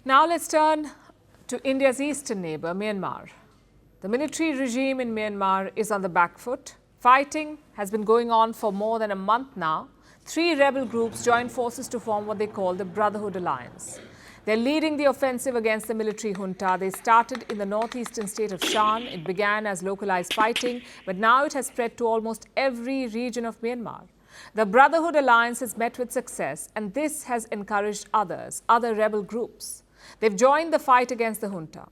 Now let's turn to India's eastern neighbour, Myanmar. The military regime in Myanmar is on the back foot. Fighting has been going on for more than a month now. 3 rebel groups joined forces to form what they call the Brotherhood Alliance. They're leading the offensive against the military junta. They started in the northeastern state of Shan. It began as localized fighting, but now it has spread to almost every region of Myanmar. The Brotherhood Alliance has met with success, and this has encouraged other rebel groups. They've joined the fight against the junta.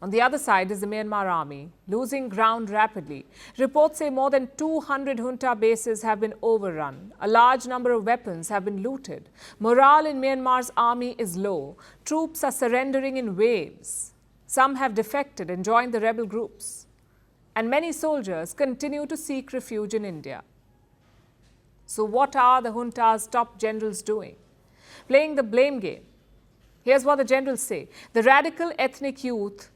On the other side is the Myanmar army, losing ground rapidly. Reports say more than 200 junta bases have been overrun. A large number of weapons have been looted. Morale in Myanmar's army is low. Troops are surrendering in waves. Some have defected and joined the rebel groups. And many soldiers continue to seek refuge in India. So what are the junta's top generals doing? Playing the blame game. Here's what the generals say. The radical ethnic youth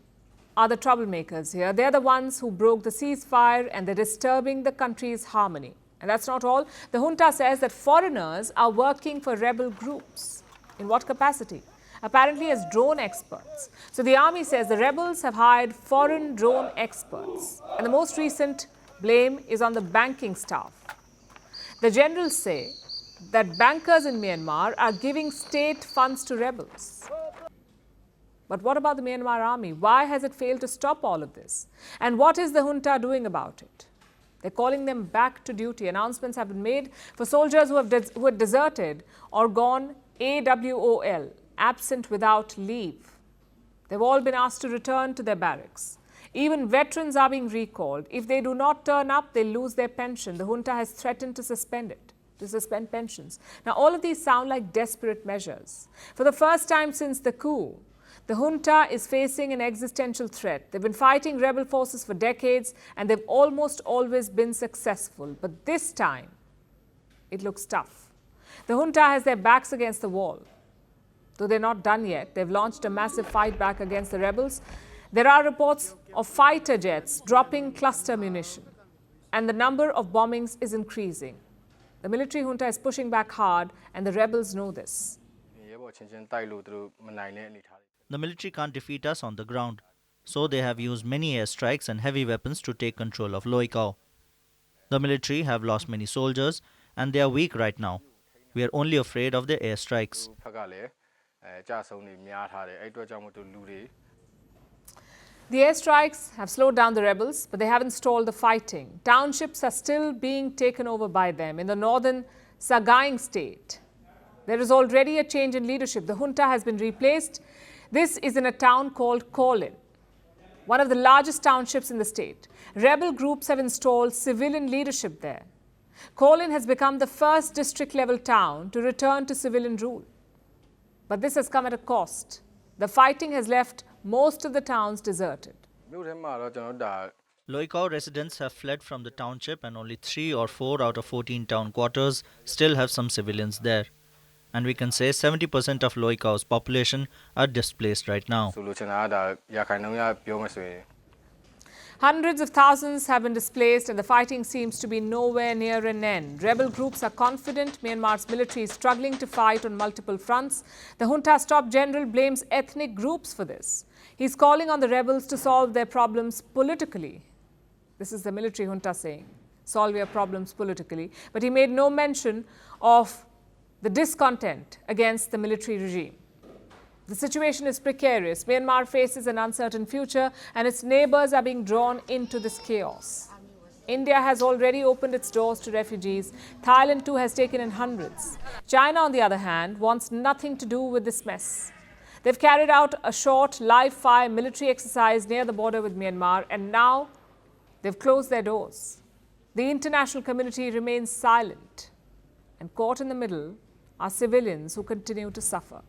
are the troublemakers here. They're the ones who broke the ceasefire and they're disturbing the country's harmony. And that's not all. The junta says that foreigners are working for rebel groups. In what capacity? Apparently as drone experts. So the army says the rebels have hired foreign drone experts. And the most recent blame is on the banking staff. The generals say that bankers in Myanmar are giving state funds to rebels. But what about the Myanmar army? Why has it failed to stop all of this? And what is the junta doing about it? They're calling them back to duty. Announcements have been made for soldiers who had deserted or gone AWOL, absent without leave. They've all been asked to return to their barracks. Even veterans are being recalled. If they do not turn up, they'll lose their pension. The junta has threatened to suspend pensions. Now, all of these sound like desperate measures. For the first time since the coup, the junta is facing an existential threat. They've been fighting rebel forces for decades and they've almost always been successful. But this time, it looks tough. The junta has their backs against the wall. Though they're not done yet, they've launched a massive fight back against the rebels. There are reports of fighter jets dropping cluster munition, and the number of bombings is increasing. The military junta is pushing back hard, and the rebels know this. The military can't defeat us on the ground, so they have used many airstrikes and heavy weapons to take control of Loikao. The military have lost many soldiers, and they are weak right now. We are only afraid of the airstrikes. The airstrikes have slowed down the rebels, but they haven't stalled the fighting. Townships are still being taken over by them in the northern Sagaing state. There is already a change in leadership. The junta has been replaced. This is in a town called Kawlin, one of the largest townships in the state. Rebel groups have installed civilian leadership there. Kawlin has become the first district-level town to return to civilian rule. But this has come at a cost. The fighting has left most of the towns deserted. Loikao residents have fled from the township, and only 3 or 4 out of 14 town quarters still have some civilians there. And we can say 70% of Loikao's population are displaced right now. Hundreds of thousands have been displaced and the fighting seems to be nowhere near an end. Rebel groups are confident Myanmar's military is struggling to fight on multiple fronts. The junta's top general blames ethnic groups for this. He's calling on the rebels to solve their problems politically. This is the military junta saying, solve your problems politically. But he made no mention of the discontent against the military regime. The situation is precarious. Myanmar faces an uncertain future and its neighbors are being drawn into this chaos. India has already opened its doors to refugees. Thailand too has taken in hundreds. China, on the other hand, wants nothing to do with this mess. They've carried out a short live-fire military exercise near the border with Myanmar and now they've closed their doors. The international community remains silent and caught in the middle are civilians who continue to suffer.